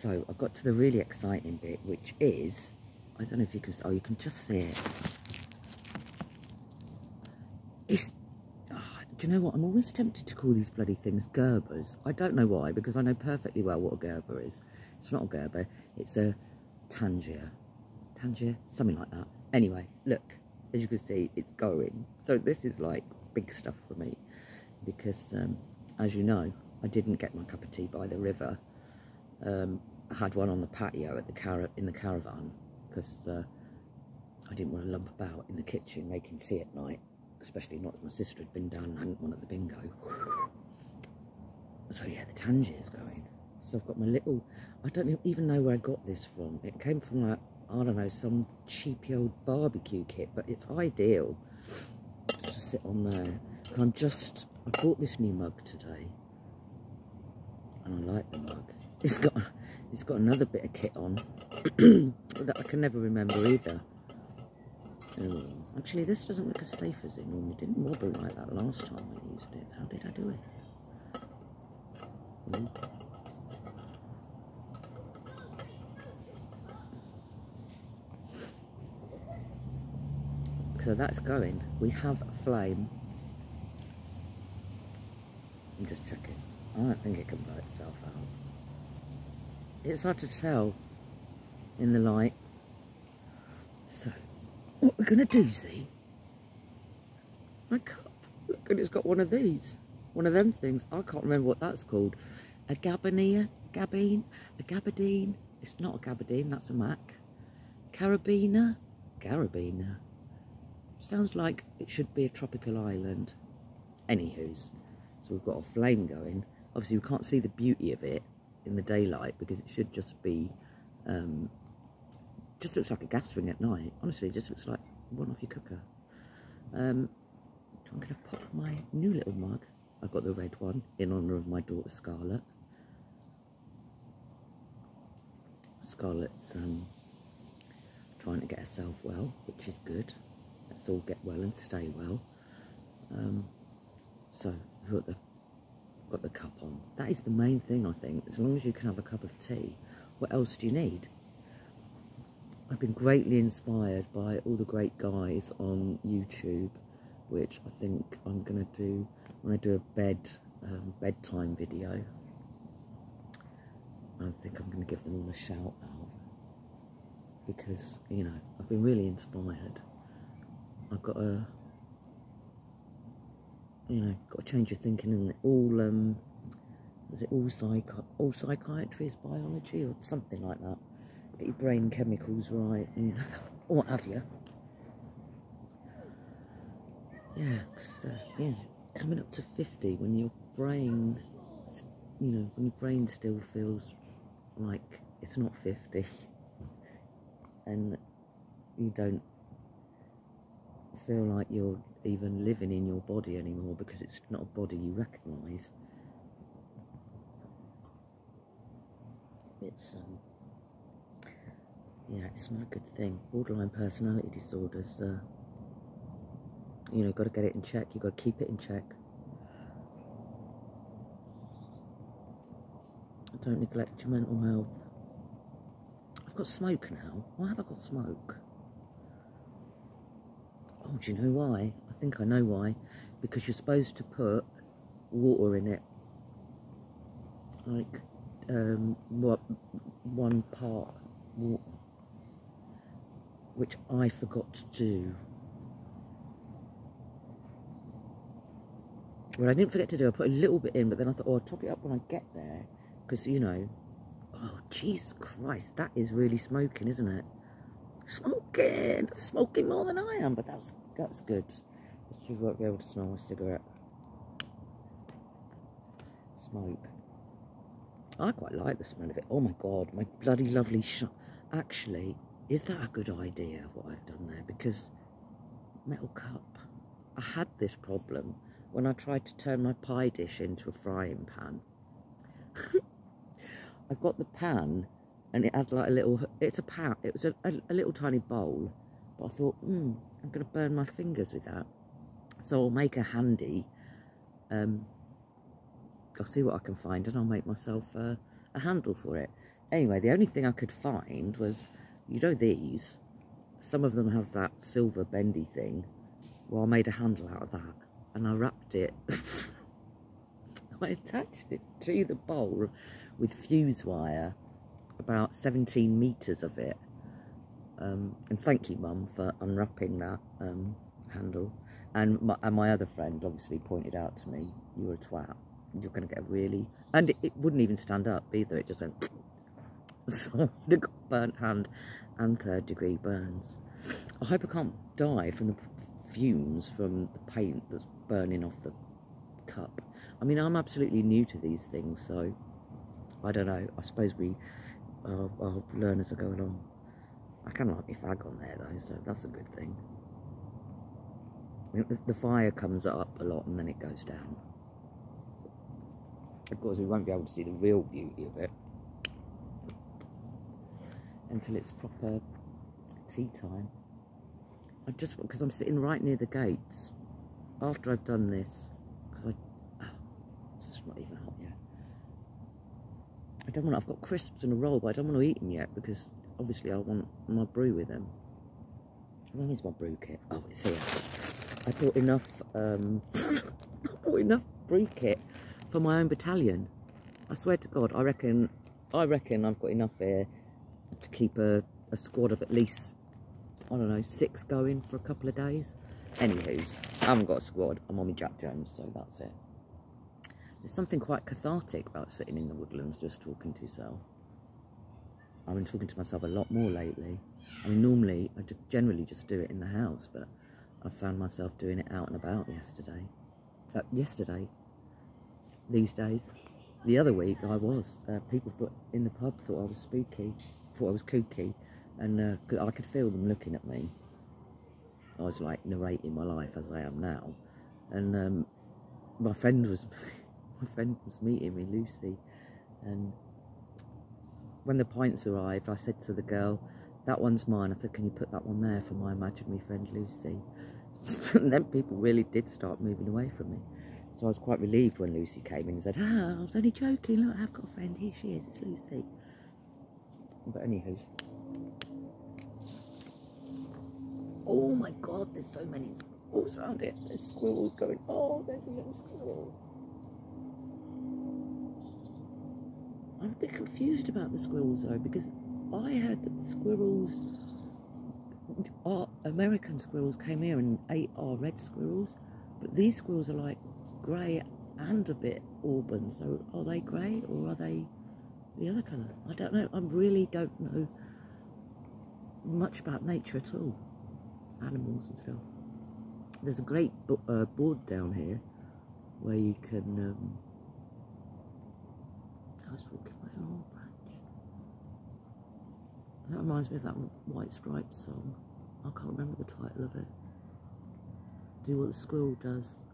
So I got to the really exciting bit, which is, I don't know if you can, oh, you can just see it. It's, do you know what? I'm always tempted to call these bloody things Gerbers. I don't know why, because I know perfectly well what a Gerber is. It's not a Gerber, it's a Tangier. Tangier? Something like that. Anyway, look, as you can see, it's going. So this is like big stuff for me, because as you know, I didn't get my cup of tea by the river. I had one on the patio at in the caravan, because I didn't want to lump about in the kitchen making tea at night, especially not as my sister had been down and hadn't one at the bingo. So yeah, the Tangier's going. So I've got my little, I don't even know where I got this from. It came from like, I don't know, some cheapy old barbecue kit, but it's ideal to sit on there. Because I bought this new mug today, and I like the mug. It's got another bit of kit on that I can never remember either. Oh, actually, this doesn't look as safe as it normally didn't wobble like that last time I used it. How did I do it? Ooh. So that's going. We have a flame. I'm just checking. I don't think it can blow itself out. It's hard to tell in the light. So, what we're going to do, see? My cup. Look, and it's got one of these. One of them things. I can't remember what that's called. A Gabardine? A Gabardine? It's not a Gabardine, that's a Mac. Carabiner? Carabiner. Sounds like it should be a tropical island. Anywho's. So we've got a flame going. Obviously we can't see the beauty of it in the daylight, because it should just be, just looks like a gas ring at night. Honestly, it just looks like one off your cooker. I'm going to pop my new little mug. I've got the red one in honour of my daughter Scarlett. Scarlett's trying to get herself well, which is good. Let's all get well and stay well. So we've got the cup on. That is the main thing, I think. As long as you can have a cup of tea, what else do you need? I've been greatly inspired by all the great guys on YouTube, which I think I'm going to do when I do a bedtime video. I think I'm going to give them all a shout out, because, you know, I've been really inspired. I've got to, you know, got to change your thinking, and all, is it all psychiatry is biology or something like that? Get your brain chemicals right and what have you. Yeah, cause, yeah, coming up to 50 when your brain, you know, when your brain still feels like it's not 50, and you don't feel like you're even living in your body anymore, because it's not a body you recognise. It's yeah, it's not a good thing. Borderline personality disorders, you know, got to get it in check. You got to keep it in check. Don't neglect your mental health. I've got smoke now. Why have I got smoke? Oh, do you know why? I think I know why. Because you're supposed to put water in it. Like, what, 1 part water. Which I forgot to do. Well, I didn't forget to do. I put a little bit in, but then I thought, oh, I'll top it up when I get there. Because, you know, oh, Jesus Christ, that is really smoking, isn't it? Smoking more than I am, but that's good. You won't be able to smell my cigarette. Smoke. I quite like the smell of it. Oh my God, my bloody lovely shot. Actually, is that a good idea, what I've done there? Because metal cup. I had this problem when I tried to turn my pie dish into a frying pan. I got the pan, and it had like a little, it's a pan, it was a little tiny bowl, but I thought, I'm going to burn my fingers with that. So I'll make a handy, I'll see what I can find, and I'll make myself a handle for it. Anyway, the only thing I could find was, you know, these. Some of them have that silver bendy thing. Well, I made a handle out of that, and I wrapped it. I attached it to the bowl with fuse wire, about 17 metres of it. And thank you, Mum, for unwrapping that handle. And my other friend obviously pointed out to me, you're a twat. You're going to get a really... And it wouldn't even stand up either. It just went... So I got burnt hand and 3rd-degree burns. I hope I can't die from the fumes from the paint that's burning off the cup. I mean, I'm absolutely new to these things, so I don't know. I suppose I'll learn as I go along. I can light my fag on there though, so that's a good thing. I mean, the fire comes up a lot and then it goes down. Of course, we won't be able to see the real beauty of it until it's proper tea time. Because I'm sitting right near the gates. After I've done this, because it's not even hot yet. I've got crisps and a roll, but I don't want to eat them yet because obviously I want my brew with them. Where is my brew kit? Oh, it's here. I bought enough, brew kit for my own battalion. I swear to God, I reckon I've got enough here to keep a squad of at least, I don't know, 6 going for a couple of days. Anywho's, I haven't got a squad. I'm on my Jack Jones, so that's it. There's something quite cathartic about sitting in the woodlands just talking to yourself. I've been talking to myself a lot more lately. I mean, normally I just generally just do it in the house, but I found myself doing it out and about yesterday. These days. The other week I was. People in the pub thought I was spooky, thought I was kooky, and cause I could feel them looking at me. I was like narrating my life as I am now, and my friend was meeting me, Lucy, and when the pints arrived, I said to the girl, "That one's mine." I said, "Can you put that one there for my imaginary friend Lucy?" And then people really did start moving away from me. So I was quite relieved when Lucy came in and said, "Ah, I was only joking. Look, I've got a friend. Here she is. It's Lucy." But anywho. Oh my God, there's so many squirrels around it. There's squirrels going, oh, there's a little squirrel. I'm a bit confused about the squirrels though, because I heard that the squirrels, American squirrels came here and ate our red squirrels, but these squirrels are like grey and a bit auburn, so are they grey or are they the other colour? I don't know. I really don't know much about nature at all. Animals and stuff. There's a great board down here where you can I was walking my little branch. That reminds me of that White Stripes song. I can't remember the title of it. Do what the squirrel does.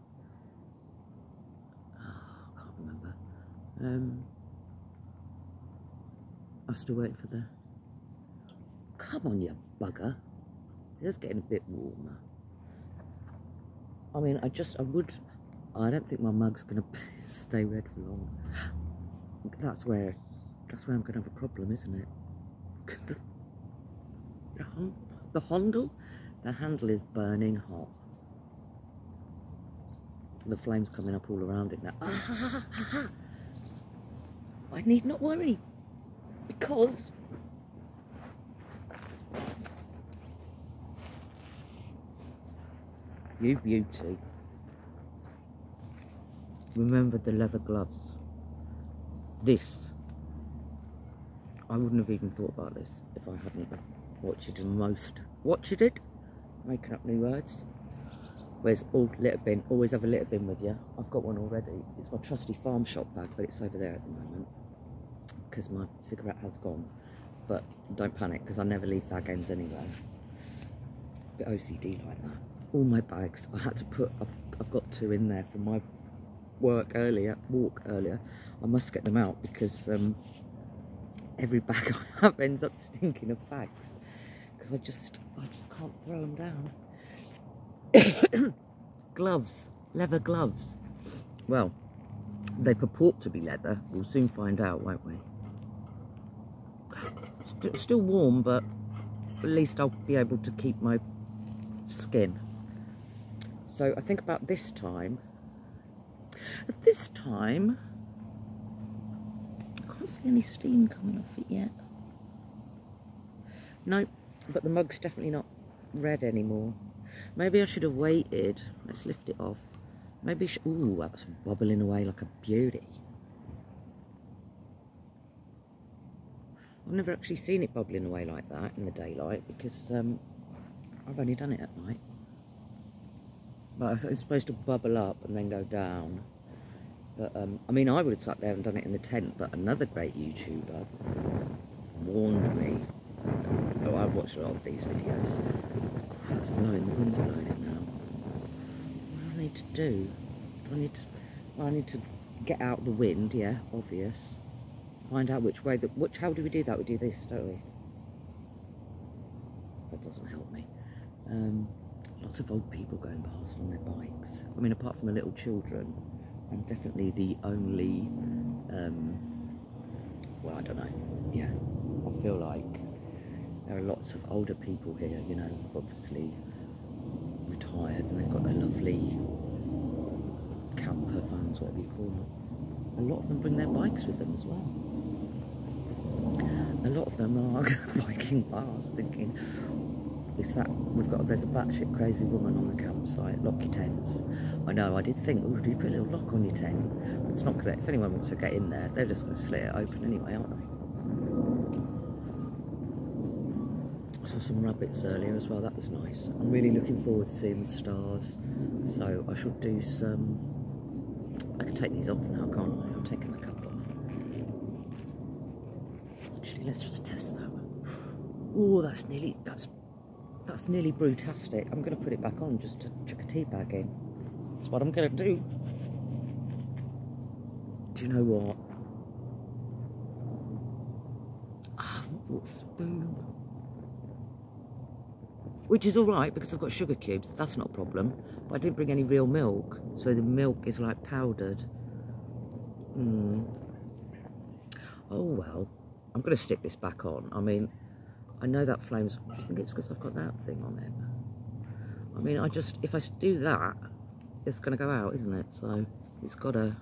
Oh, I can't remember. I'm still waiting for the... Come on, you bugger. It's getting a bit warmer. I mean, I don't think my mug's going to stay red for long. That's where I'm going to have a problem, isn't it? Because the handle is burning hot. The flame's coming up all around it now. I need not worry, because you beauty. Remember the leather gloves. This, I wouldn't have even thought about this if I hadn't watched it, making up new words. Where's litter bin? Always have a litter bin with you. I've got one already. It's my trusty farm shop bag, but it's over there at the moment because my cigarette has gone. But don't panic, because I never leave bag ends anyway. A bit OCD like that. All my bags, I had to put, I've got 2 in there from my walk earlier. I must get them out because every bag I have ends up stinking of fags, because I just can't throw them down. Gloves, leather gloves. Well, they purport to be leather. We'll soon find out, won't we? Still warm, but at least I'll be able to keep my skin. So I think about this time. At this time, I can't see any steam coming off it yet. No, but the mug's definitely not red anymore. Maybe I should have waited. Let's lift it off. Maybe, ooh, that's bubbling away like a beauty. I've never actually seen it bubbling away like that in the daylight because I've only done it at night. But it's supposed to bubble up and then go down. But I mean, I would have sat there and done it in the tent, but another great YouTuber warned me. Oh, I've watched a lot of these videos. God, it's blowing, the wind's blowing it now. What do I need to do? I need to get out the wind, yeah, obvious. Find out which way, how do we do that? We do this, don't we? That doesn't help me. Lots of old people going past on their bikes. I mean, apart from the little children, I'm definitely the only, well, I don't know, yeah. I feel like there are lots of older people here, you know, obviously retired, and they've got their lovely camper vans, whatever you call them. A lot of them bring their bikes with them as well. A lot of them are biking past thinking, there's a batshit crazy woman on the campsite, lock your tents. I know, I did think, oh, do you put a little lock on your tent? But it's not gonna, if anyone wants to get in there, they're just gonna slit it open anyway, aren't they? I saw some rabbits earlier as well, that was nice. I'm really looking forward to seeing the stars. So I should do some, I can take these off now, can't I? I've taken the cup off. Actually, let's just test that. Oh, that's nearly brewtastic. I'm going to put it back on just to chuck a tea bag in. That's what I'm going to do. Do you know what? I haven't brought a spoon. Which is alright because I've got sugar cubes. That's not a problem. But I didn't bring any real milk. So the milk is like powdered. Oh well. I'm going to stick this back on. I mean, I know that flames. I just think it's because I've got that thing on it. I mean, if I do that, it's going to go out, isn't it? So it's got to